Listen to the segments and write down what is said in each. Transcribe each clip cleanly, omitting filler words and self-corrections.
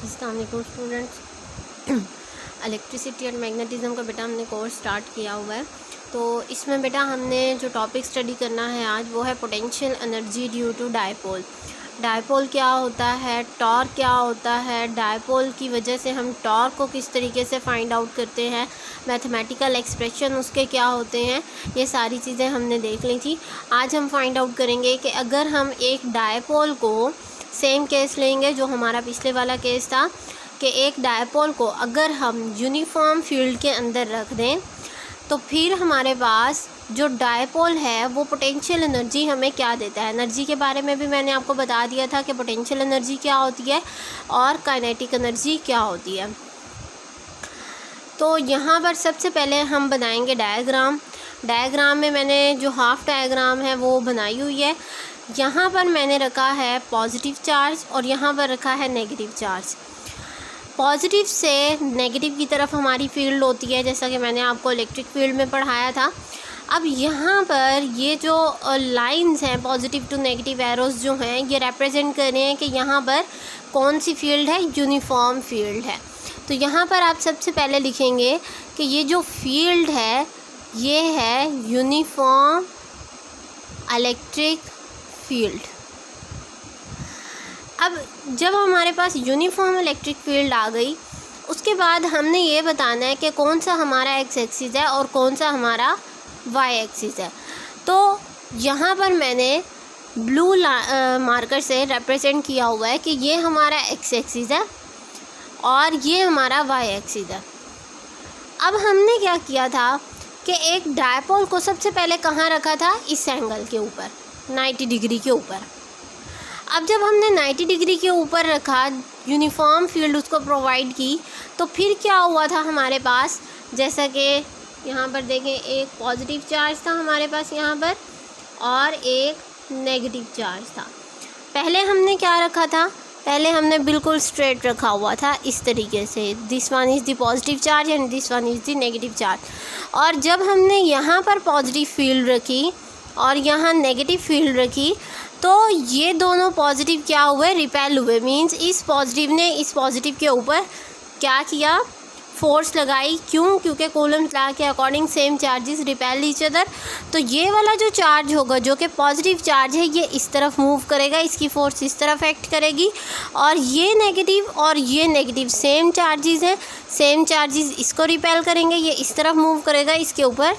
अस्सलाम वालेकुम students. Electricity and magnetism का बेटा हमने कोर्स स्टार्ट किया हुआ है। तो इसमें बेटा हमने जो टॉपिक स्टडी करना है आज वो है potential energy due to dipole. Dipole क्या होता है, टॉर्क क्या होता है, डायपोल की वजह से हम टॉर्क को किस तरीके से फाइंड आउट करते हैं, मैथमेटिकल एक्सप्रेशन उसके क्या होते हैं, ये सारी चीज़ें हमने देख ली थी। आज हम फाइंड आउट करेंगे कि अगर हम एक डायपोल को, सेम केस लेंगे जो हमारा पिछले वाला केस था, कि एक डायपोल को अगर हम यूनिफॉर्म फील्ड के अंदर रख दें तो फिर हमारे पास जो डायपोल है वो पोटेंशियल एनर्जी हमें क्या देता है। एनर्जी के बारे में भी मैंने आपको बता दिया था कि पोटेंशियल एनर्जी क्या होती है और काइनेटिक एनर्जी क्या होती है। तो यहाँ पर सबसे पहले हम बनाएंगे डायग्राम। डायग्राम में मैंने जो हाफ डायग्राम है वो बनाई हुई है। यहाँ पर मैंने रखा है पॉजिटिव चार्ज और यहाँ पर रखा है नेगेटिव चार्ज। पॉजिटिव से नेगेटिव की तरफ हमारी फील्ड होती है, जैसा कि मैंने आपको इलेक्ट्रिक फील्ड में पढ़ाया था। अब यहाँ पर ये जो लाइंस हैं, पॉजिटिव टू नेगेटिव एरोस जो हैं, ये रिप्रेजेंट कर रहे हैं कि यहाँ पर कौन सी फील्ड है, यूनिफॉर्म फील्ड है। तो यहाँ पर आप सबसे पहले लिखेंगे कि ये जो फील्ड है ये है यूनिफॉर्म इलेक्ट्रिक फील्ड। अब जब हमारे पास यूनिफॉर्म इलेक्ट्रिक फील्ड आ गई, उसके बाद हमने ये बताना है कि कौन सा हमारा एक्स एक्सिस है और कौन सा हमारा वाई एक्सिस है। तो यहाँ पर मैंने ब्लू मार्कर से रिप्रेजेंट किया हुआ है कि ये हमारा एक्स एक्सिस है और ये हमारा वाई एक्सिस है। अब हमने क्या किया था कि एक डायपोल को सबसे पहले कहाँ रखा था, इस एंगल के ऊपर, 90 डिग्री के ऊपर। अब जब हमने 90 डिग्री के ऊपर रखा, यूनिफॉर्म फील्ड उसको प्रोवाइड की, तो फिर क्या हुआ था हमारे पास, जैसा कि यहाँ पर देखें, एक पॉजिटिव चार्ज था हमारे पास यहाँ पर और एक नेगेटिव चार्ज था। पहले हमने क्या रखा था, पहले हमने बिल्कुल स्ट्रेट रखा हुआ था इस तरीके से, this one is the positive charge and this one is the negative charge. और जब हमने यहाँ पर पॉजिटिव फील्ड रखी और यहाँ नेगेटिव फील्ड रखी, तो ये दोनों पॉजिटिव क्या हुए, रिपेल हुए। मींस इस पॉजिटिव ने इस पॉजिटिव के ऊपर क्या किया, फोर्स लगाई। क्यों? क्योंकि कूलम्स लॉ के according same charges repel each other. तो ये वाला जो चार्ज होगा जो कि पॉजिटिव चार्ज है, ये इस तरफ मूव करेगा, इसकी फोर्स इस तरफ एक्ट करेगी। और ये नेगेटिव सेम चार्जेस हैं, सेम चार्जेस इसको रिपेल करेंगे, ये इस तरफ मूव करेगा, इसके ऊपर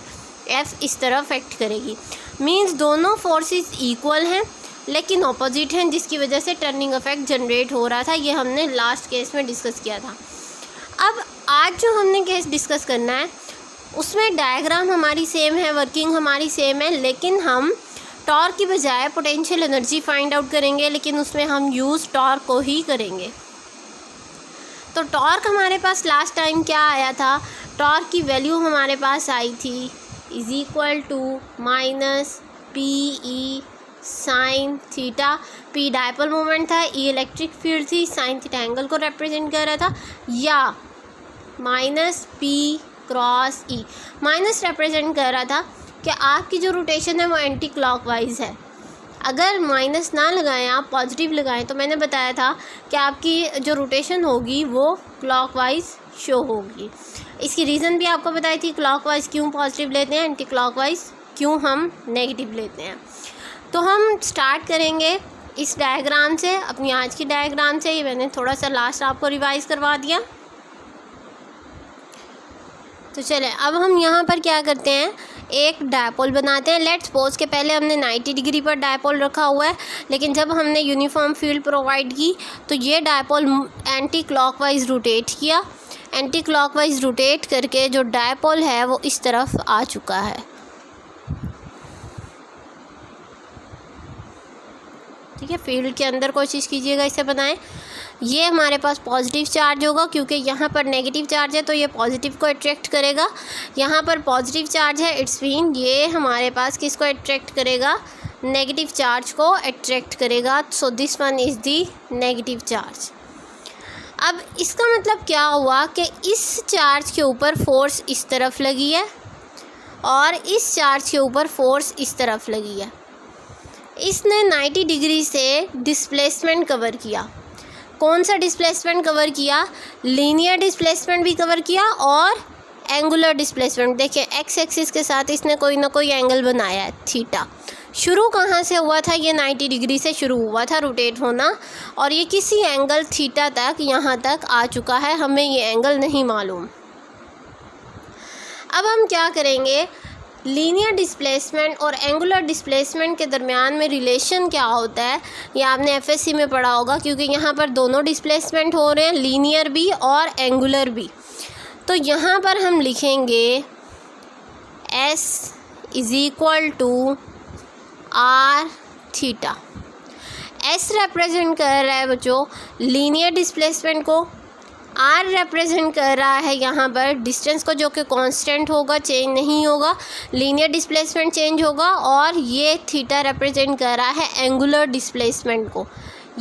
एफ इस तरफ एक्ट करेगी। मींस दोनों फोर्सेस इक्वल हैं लेकिन ऑपोजिट हैं, जिसकी वजह से टर्निंग इफेक्ट जनरेट हो रहा था। ये हमने लास्ट केस में डिस्कस किया था। अब आज जो हमने केस डिस्कस करना है उसमें डायग्राम हमारी सेम है, वर्किंग हमारी सेम है, लेकिन हम टॉर्क की बजाय पोटेंशियल एनर्जी फाइंड आउट करेंगे, लेकिन उसमें हम यूज़ टॉर्क को ही करेंगे। तो टॉर्क हमारे पास लास्ट टाइम क्या आया था, टॉर्क की वैल्यू हमारे पास आई थी is equal to minus P E sine theta. P dipole moment था, ई इलेक्ट्रिक फील्ड थी, साइन थीटा एंगल को रिप्रेजेंट कर रहा था, या minus P cross E. Minus represent कर रहा था कि आपकी जो रोटेशन है वो एंटी क्लॉकवाइज है। अगर माइनस ना लगाएं, आप पॉजिटिव लगाएं, तो मैंने बताया था कि आपकी जो रोटेशन होगी वो क्लॉकवाइज शो होगी। इसकी रीज़न भी आपको बताई थी, क्लॉकवाइज क्यों पॉजिटिव लेते हैं, एंटी क्लॉकवाइज क्यों हम नेगेटिव लेते हैं। तो हम स्टार्ट करेंगे इस डायग्राम से, अपनी आज की डायग्राम से। ये मैंने थोड़ा सा लास्ट आपको रिवाइज करवा दिया। तो चले अब हम यहाँ पर क्या करते हैं, एक डायपोल बनाते हैं। लेट्स सपोज के पहले हमने 90 डिग्री पर डायपोल रखा हुआ है, लेकिन जब हमने यूनिफॉर्म फील्ड प्रोवाइड की तो ये डायपोल एंटी क्लॉकवाइज रोटेट किया। एंटी क्लॉकवाइज रोटेट करके जो डायपोल है वो इस तरफ आ चुका है। ठीक है, फील्ड के अंदर कोशिश कीजिएगा इसे बनाएं। ये हमारे पास पॉजिटिव चार्ज होगा, क्योंकि यहाँ पर नेगेटिव चार्ज है तो ये पॉजिटिव को अट्रैक्ट करेगा। यहाँ पर पॉजिटिव चार्ज है, इट्स मीन ये हमारे पास किसको अट्रैक्ट करेगा, नेगेटिव चार्ज को अट्रैक्ट करेगा। So this one is the negative charge. अब इसका मतलब क्या हुआ कि इस चार्ज के ऊपर फोर्स इस तरफ लगी है और इस चार्ज के ऊपर फोर्स इस तरफ लगी है। इसने 90 डिग्री से डिस्प्लेसमेंट कवर किया। कौन सा डिस्प्लेसमेंट कवर किया, लीनियर डिस्प्लेसमेंट भी कवर किया और एंगुलर डिस्प्लेसमेंट। देखिए एक्स एक्सिस के साथ इसने कोई ना कोई एंगल बनाया है थीटा। शुरू कहाँ से हुआ था, ये 90 डिग्री से शुरू हुआ था रोटेट होना, और ये किसी एंगल थीटा तक यहाँ तक आ चुका है, हमें ये एंगल नहीं मालूम। अब हम क्या करेंगे, लीनियर डिस्प्लेसमेंट और एंगुलर डिस्प्लेसमेंट के दरमियान में रिलेशन क्या होता है, ये आपने एफएससी में पढ़ा होगा, क्योंकि यहाँ पर दोनों डिस्प्लेसमेंट हो रहे हैं, लीनियर भी और एंगुलर भी। तो यहाँ पर हम लिखेंगे S = R theta. S represent कर रहा है बच्चों लीनियर डिस्प्लेसमेंट को, R रिप्रेजेंट कर रहा है यहाँ पर डिस्टेंस को, जो कि कांस्टेंट होगा, चेंज नहीं होगा, लीनियर डिस्प्लेसमेंट चेंज होगा, और ये थीटा रिप्रेजेंट कर रहा है एंगुलर डिस्प्लेसमेंट को।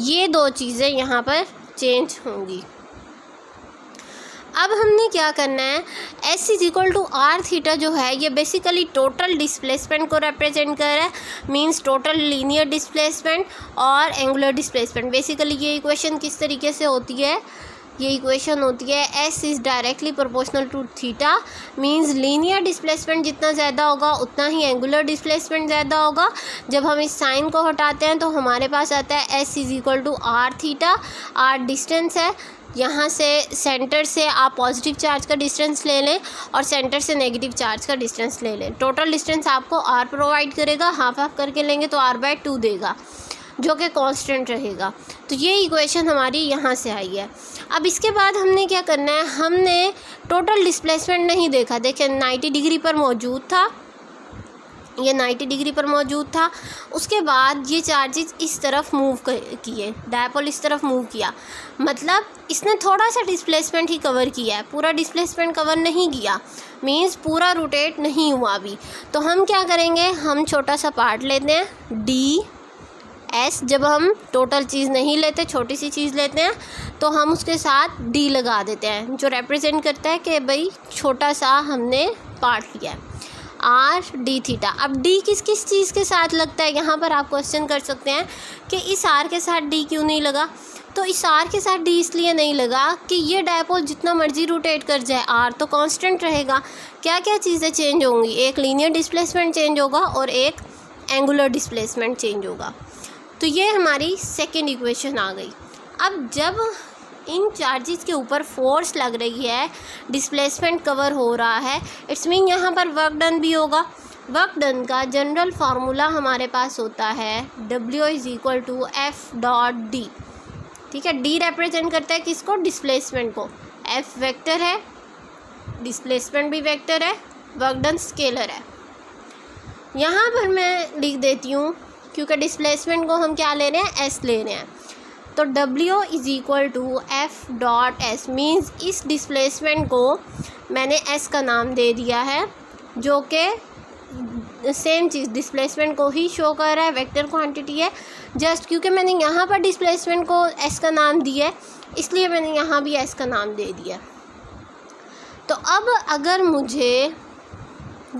ये दो चीज़ें यहाँ पर चेंज होंगी। अब हमने क्या करना है, S = R थीटा जो है ये बेसिकली टोटल डिस्प्लेसमेंट को रिप्रेजेंट कर रहा है, मींस टोटल लीनियर डिस्प्लेसमेंट और एंगुलर डिस्प्लेसमेंट। बेसिकली ये इक्वेशन किस तरीके से होती है, ये इक्वेशन होती है S = directly proportional to theta, means linear displacement जितना ज़्यादा होगा उतना ही एंगुलर डिस्प्लेसमेंट ज़्यादा होगा। जब हम इस साइन को हटाते हैं तो हमारे पास आता है S = R theta. R distance है, यहाँ से सेंटर से आप पॉजिटिव चार्ज का डिस्टेंस ले लें और सेंटर से नेगेटिव चार्ज का डिस्टेंस ले लें। टोटल डिस्टेंस आपको R प्रोवाइड करेगा, हाफ हाफ करके लेंगे तो R/2 देगा, जो कि कांस्टेंट रहेगा। तो ये इक्वेशन हमारी यहाँ से आई है। अब इसके बाद हमने क्या करना है, हमने टोटल डिस्प्लेसमेंट नहीं देखा। देखिए 90 डिग्री पर मौजूद था, ये 90 डिग्री पर मौजूद था। उसके बाद ये चार्जेस इस तरफ मूव किए, डायपोल इस तरफ मूव किया, मतलब इसने थोड़ा सा डिस्प्लेसमेंट ही कवर किया है, पूरा डिस्प्लेसमेंट कवर नहीं किया, मींस पूरा रोटेट नहीं हुआ अभी। तो हम क्या करेंगे, हम छोटा सा पार्ट लेते हैं DS। जब हम टोटल चीज़ नहीं लेते, छोटी सी चीज़ लेते हैं, तो हम उसके साथ D लगा देते हैं, जो रिप्रेजेंट करता है कि भाई छोटा सा हमने पार्ट लिया है, R D थीटा। अब D किस किस चीज़ के साथ लगता है, यहाँ पर आप क्वेश्चन कर सकते हैं कि इस R के साथ D क्यों नहीं लगा। तो इस R के साथ D इसलिए नहीं लगा कि ये डायपोल जितना मर्जी रोटेट कर जाए, R तो कांस्टेंट रहेगा। क्या क्या चीज़ें चेंज होंगी, एक लीनियर डिस्प्लेसमेंट चेंज होगा और एक एंगुलर डिस्प्लेसमेंट चेंज होगा। तो ये हमारी सेकेंड इक्वेशन आ गई। अब जब इन चार्जेस के ऊपर फोर्स लग रही है, डिस्प्लेसमेंट कवर हो रहा है, इट्स मीन यहाँ पर वर्क डन भी होगा। वर्क डन का जनरल फार्मूला हमारे पास होता है W = F.D। ठीक है, D रिप्रेजेंट करता है किसको, डिस्प्लेसमेंट को, F वेक्टर है, डिस्प्लेसमेंट भी वेक्टर है, वर्क डन स्केलर है। यहाँ पर मैं लिख देती हूँ, क्योंकि डिस्प्लेसमेंट को हम क्या ले रहे हैं, S ले रहे हैं। तो W = F.S मीन्स इस डिस्प्लेसमेंट को मैंने S का नाम दे दिया है, जो कि सेम चीज़ डिस्प्लेसमेंट को ही शो कर रहा है, वेक्टर क्वांटिटी है। जस्ट क्योंकि मैंने यहाँ पर डिस्प्लेसमेंट को S का नाम दिया है, इसलिए मैंने यहाँ भी S का नाम दे दिया। तो अब अगर मुझे,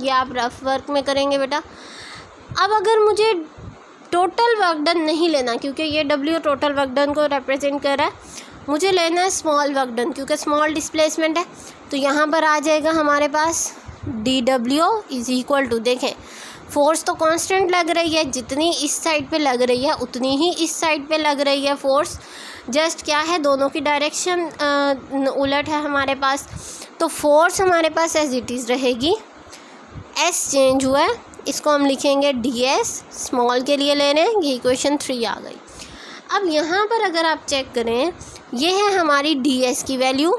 ये आप रफ वर्क में करेंगे बेटा, अब अगर मुझे टोटल वर्क डन नहीं लेना, क्योंकि ये W टोटल वर्क डन को रिप्रेजेंट कर रहा है, मुझे लेना है स्मॉल वर्क डन, क्योंकि स्मॉल डिस्प्लेसमेंट है। तो यहाँ पर आ जाएगा हमारे पास dW = देखें फोर्स तो कांस्टेंट लग रही है, जितनी इस साइड पे लग रही है उतनी ही इस साइड पे लग रही है फोर्स। जस्ट क्या है, दोनों की डायरेक्शन उलट है हमारे पास। तो फोर्स हमारे पास एज इट इज़ रहेगी, S चेंज हुआ है, इसको हम लिखेंगे DS, स्मॉल के लिए ले रहे हैं। ये इक्वेशन 3 आ गई। अब यहाँ पर अगर आप चेक करें, ये है हमारी DS की वैल्यू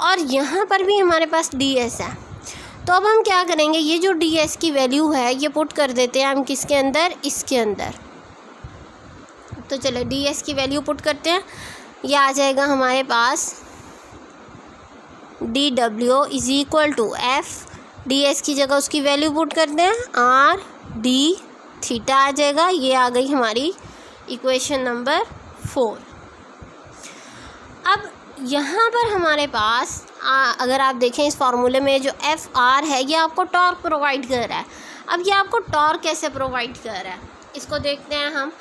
और यहाँ पर भी हमारे पास DS है। तो अब हम क्या करेंगे, ये जो DS की वैल्यू है ये पुट कर देते हैं हम किसके अंदर, इसके अंदर। तो चलो DS की वैल्यू पुट करते हैं, ये आ जाएगा हमारे पास dW = F, DS की जगह उसकी वैल्यू पुट करते हैं, R D थीटा आ जाएगा। ये आ गई हमारी इक्वेशन नंबर 4। अब यहाँ पर हमारे पास अगर आप देखें इस फार्मूले में जो FR है ये आपको टॉर्क प्रोवाइड कर रहा है। अब ये आपको टॉर्क कैसे प्रोवाइड कर रहा है, इसको देखते हैं हम।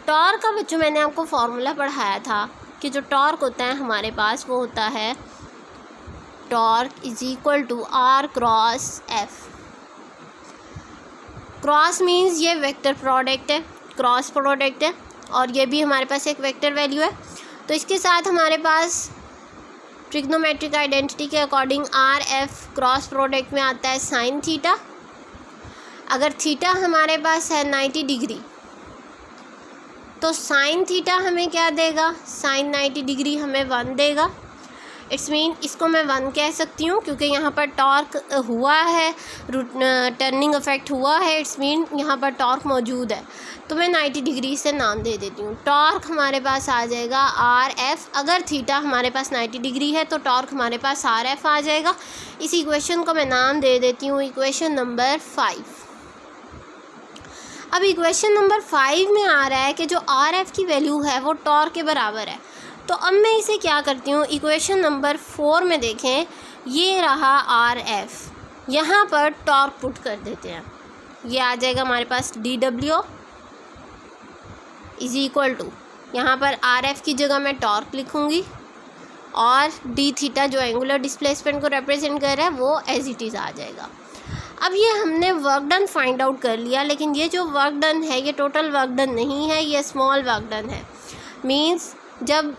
टॉर्क का बच्चों मैंने आपको फॉर्मूला पढ़ाया था कि जो टॉर्क होता है हमारे पास वो होता है torque is equal to R cross F. Cross means ये वेक्टर प्रोडक्ट है, क्रॉस प्रोडक्ट है, और ये भी हमारे पास एक वेक्टर वैल्यू है। तो इसके साथ हमारे पास ट्रिग्नोमेट्रिक आइडेंटिटी के according R F cross product में आता है साइन थीटा। अगर थीटा हमारे पास है 90 डिग्री तो साइन थीटा हमें क्या देगा, साइन 90 डिग्री हमें 1 देगा। इट्स मीन इसको मैं 1 कह सकती हूँ क्योंकि यहाँ पर टॉर्क हुआ है, टर्निंग इफेक्ट हुआ है, इट्स मीन यहाँ पर टॉर्क मौजूद है। तो मैं 90 डिग्री से नाम दे देती हूँ। टॉर्क हमारे पास आ जाएगा आर एफ। अगर थीटा हमारे पास 90 डिग्री है तो टॉर्क हमारे पास आर एफ आ जाएगा। इस इक्वेशन को मैं नाम दे देती हूँ इक्वेशन नंबर 5। अब इक्वेशन नंबर 5 में आ रहा है कि जो आर एफ की वैल्यू है वो टॉर्क के बराबर है। तो अब मैं इसे क्या करती हूँ, इक्वेशन नंबर 4 में देखें, ये रहा आर एफ, यहाँ पर टॉर्क पुट कर देते हैं। ये आ जाएगा हमारे पास D W is equal to, यहाँ पर आर एफ की जगह मैं टॉर्क लिखूँगी और डी थीटा जो एंगुलर डिस्प्लेसमेंट को रिप्रेजेंट कर रहा है वो एज इट इज़ आ जाएगा। अब ये हमने वर्क डन फाइंड आउट कर लिया, लेकिन ये जो वर्क डन है ये टोटल वर्क डन नहीं है, ये स्मॉल वर्क डन है। मीन्स जब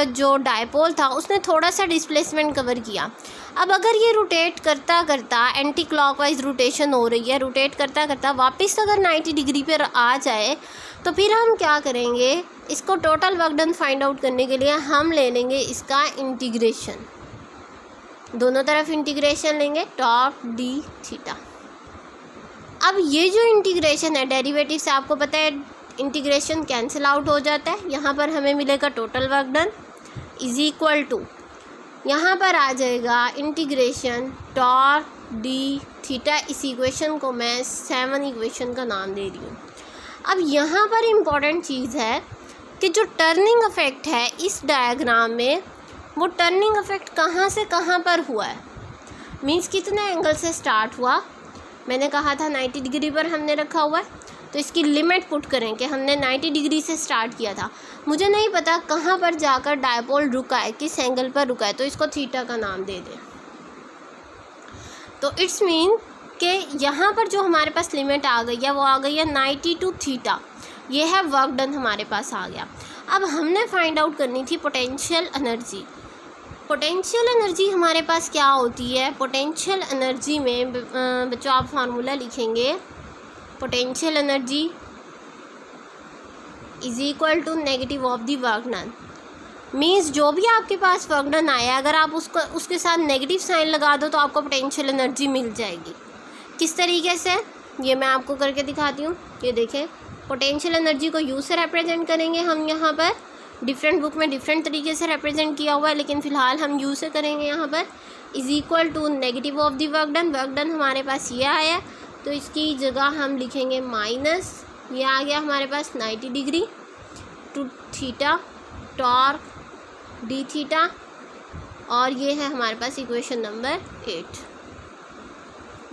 जो डायपोल था उसने थोड़ा सा डिस्प्लेसमेंट कवर किया। अब अगर ये रोटेट करता करता एंटी क्लॉकवाइज रोटेशन हो रही है, रोटेट करता करता वापस अगर 90 डिग्री पर आ जाए तो फिर हम क्या करेंगे, इसको total work done find out करने के लिए हम ले लेंगे इसका इंटीग्रेशन, दोनों तरफ इंटीग्रेशन लेंगे टॉर्क डी थीटा। अब ये जो इंटीग्रेशन है डेरिवेटिव से आपको पता है इंटीग्रेशन कैंसिल आउट हो जाता है। यहाँ पर हमें मिलेगा total work done is equal to, यहाँ पर आ जाएगा इंटीग्रेशन टॉर्क डी थीटा। इस इक्वेशन को मैं 7 इक्वेशन का नाम दे रही हूँ। अब यहाँ पर इम्पॉर्टेंट चीज़ है कि जो टर्निंग इफेक्ट है इस डायग्राम में, वो टर्निंग इफेक्ट कहाँ से कहाँ पर हुआ है, मीन्स कितने एंगल से स्टार्ट हुआ। मैंने कहा था 90 डिग्री पर हमने रखा हुआ है, तो इसकी लिमिट पुट करें कि हमने 90 डिग्री से स्टार्ट किया था। मुझे नहीं पता कहाँ पर जाकर डायपोल रुका है, किस एंगल पर रुका है, तो इसको थीटा का नाम दे दें। तो इट्स मीन कि यहाँ पर जो हमारे पास लिमिट आ गई है वो आ गई है 90 टू थीटा। ये है वर्क डन हमारे पास आ गया। अब हमने फाइंड आउट करनी थी पोटेंशियल एनर्जी। पोटेंशियल एनर्जी हमारे पास क्या होती है, पोटेंशियल एनर्जी में बच्चों आप फार्मूला लिखेंगे, potential energy is equal to negative of the work done. Means जो भी आपके पास वर्क डन आया अगर आप उसके साथ नेगेटिव साइन लगा दो तो आपको पोटेंशियल एनर्जी मिल जाएगी। किस तरीके से, ये मैं आपको करके दिखाती हूँ। ये देखें, पोटेंशियल एनर्जी को यू से रिप्रेजेंट करेंगे हम, यहाँ पर डिफरेंट बुक में डिफरेंट तरीके से रिप्रेजेंट किया हुआ है, लेकिन फ़िलहाल हम यू से करेंगे। यहाँ पर is equal to negative of the work done. Work done हमारे पास ये आया तो इसकी जगह हम लिखेंगे माइनस, ये आ गया हमारे पास 90 degree to theta torque D theta, और ये है हमारे पास इक्वेशन नंबर 8।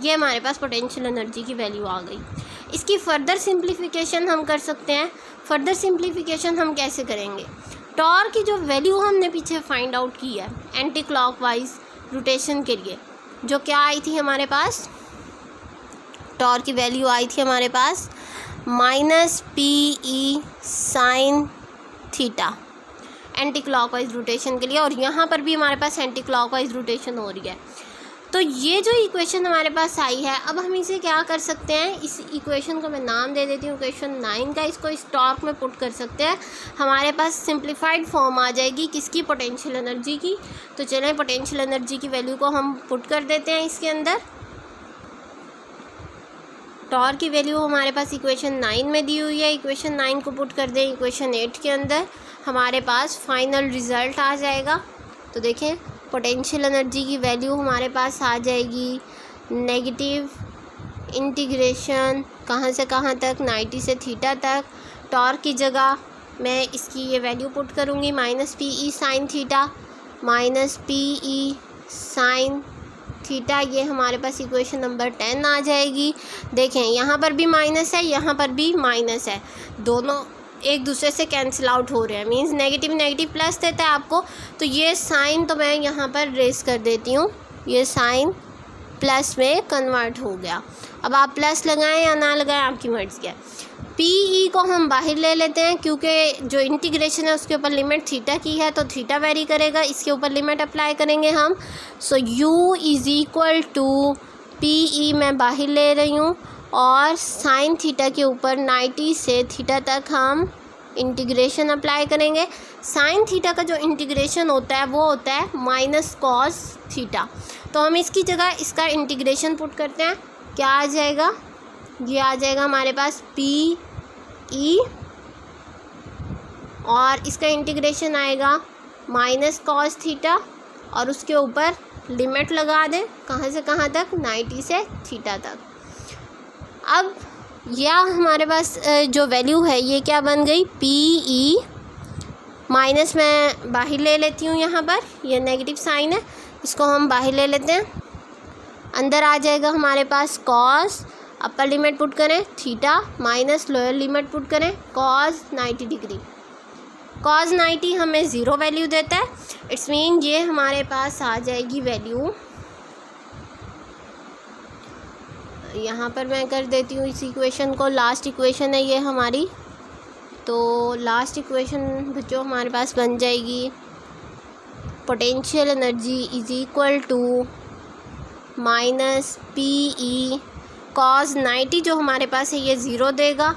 ये हमारे पास पोटेंशियल एनर्जी की वैल्यू आ गई। इसकी फ़र्दर सिंप्लीफिकेशन हम कर सकते हैं। फ़र्दर सिंप्लीफिकेशन हम कैसे करेंगे, टॉर्क की जो वैल्यू हमने पीछे फाइंड आउट की है एंटी क्लॉकवाइज रोटेशन के लिए, जो क्या आई थी हमारे पास, टॉर्क की वैल्यू आई थी हमारे पास -PE sine theta anti clockwise rotation के लिए, और यहाँ पर भी हमारे पास एंटी क्लॉकवाइज रोटेशन हो रही है। तो ये जो इक्वेशन हमारे पास आई है, अब हम इसे क्या कर सकते हैं, इस इक्वेशन को मैं नाम दे देती हूँ इक्वेशन 9 का। इसको इस टॉर्क में पुट कर सकते हैं, हमारे पास सिंप्लीफाइड फॉर्म आ जाएगी किसकी, पोटेंशियल एनर्जी की। तो चलें पोटेंशियल एनर्जी की वैल्यू को हम पुट कर देते हैं इसके अंदर। टॉर्क की वैल्यू हमारे पास इक्वेशन 9 में दी हुई है, इक्वेशन 9 को पुट कर दें इक्वेशन 8 के अंदर, हमारे पास फाइनल रिज़ल्ट आ जाएगा। तो देखें पोटेंशियल एनर्जी की वैल्यू हमारे पास आ जाएगी नेगेटिव इंटीग्रेशन कहाँ से कहाँ तक, 90 से थीटा तक। टॉर्क की जगह मैं इसकी ये वैल्यू पुट करूँगी -PE sine theta, -PE sine theta, ये हमारे पास इक्वेशन नंबर 10 आ जाएगी। देखें यहाँ पर भी माइनस है, यहाँ पर भी माइनस है, दोनों एक दूसरे से कैंसिल आउट हो रहे हैं, मीन्स नेगेटिव नेगेटिव प्लस देता है आपको। तो ये साइन तो मैं यहाँ पर रेस कर देती हूँ, ये साइन प्लस में कन्वर्ट हो गया। अब आप प्लस लगाएं या ना लगाएं आपकी मर्ज़ी है। पी ई को हम बाहर ले लेते हैं क्योंकि जो इंटीग्रेशन है उसके ऊपर लिमिट थीटा की है, तो थीटा वेरी करेगा, इसके ऊपर लिमिट अप्लाई करेंगे हम। So u is equal to P E मैं बाहर ले रही हूँ, और साइन थीटा के ऊपर 90 से थीटा तक हम इंटीग्रेशन अप्लाई करेंगे। साइन थीटा का जो इंटीग्रेशन होता है वो होता है माइनस कॉस थीटा। तो हम इसकी जगह इसका इंटीग्रेशन पुट करते हैं, क्या आ जाएगा, ये आ जाएगा हमारे पास पी ई, और इसका इंटीग्रेशन आएगा माइनस कॉस थीटा, और उसके ऊपर लिमिट लगा दें, कहाँ से कहाँ तक, 90 से थीटा तक। अब यह हमारे पास जो वैल्यू है ये क्या बन गई, पी ई माइनस मैं बाहर ले लेती हूँ, यहाँ पर यह नेगेटिव साइन है, इसको हम बाहर ले लेते हैं। अंदर आ जाएगा हमारे पास कॉस, अपर लिमिट पुट करें theta, minus lower limit put करें कॉस 90 डिग्री। कॉस 90 हमें ज़ीरो वैल्यू देता है, इट्स मीन ये हमारे पास आ जाएगी वैल्यू, यहाँ पर मैं कर देती हूँ इस इक्वेशन को, लास्ट इक्वेशन है ये हमारी। तो लास्ट इक्वेशन जो हमारे पास बन जाएगी, potential energy is equal to minus P E cos 90, जो हमारे पास है ये ज़ीरो देगा,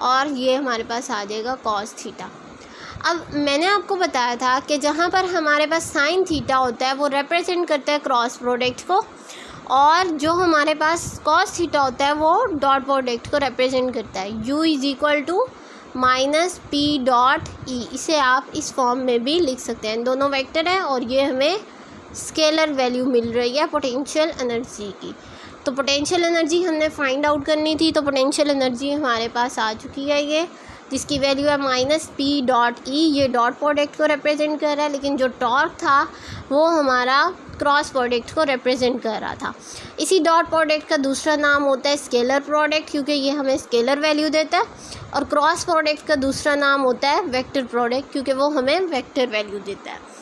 और ये हमारे पास आ जाएगा कॉस थीटा। अब मैंने आपको बताया था कि जहाँ पर हमारे पास साइन थीटा होता है वो रिप्रेजेंट करता है क्रॉस प्रोडक्ट को, और जो हमारे पास कॉस थीटा होता है वो डॉट प्रोडक्ट को रिप्रेजेंट करता है। u is equal to minus P dot E, इसे आप इस फॉर्म में भी लिख सकते हैं, दोनों वेक्टर है, और ये हमें स्केलर वैल्यू मिल रही है पोटेंशियल एनर्जी की। तो पोटेंशियल एनर्जी हमने फाइंड आउट करनी थी, तो पोटेंशियल एनर्जी हमारे पास आ चुकी है ये, जिसकी वैल्यू है माइनस पी डॉट ई, ये डॉट प्रोडक्ट को रिप्रेजेंट कर रहा है, लेकिन जो टॉर्क था वो हमारा क्रॉस प्रोडक्ट को रिप्रेजेंट कर रहा था। इसी डॉट प्रोडक्ट का दूसरा नाम होता है स्केलर प्रोडक्ट, क्योंकि ये हमें स्केलर वैल्यू देता है, और क्रॉस प्रोडक्ट का दूसरा नाम होता है वेक्टर प्रोडक्ट, क्योंकि वो हमें वेक्टर वैल्यू देता है।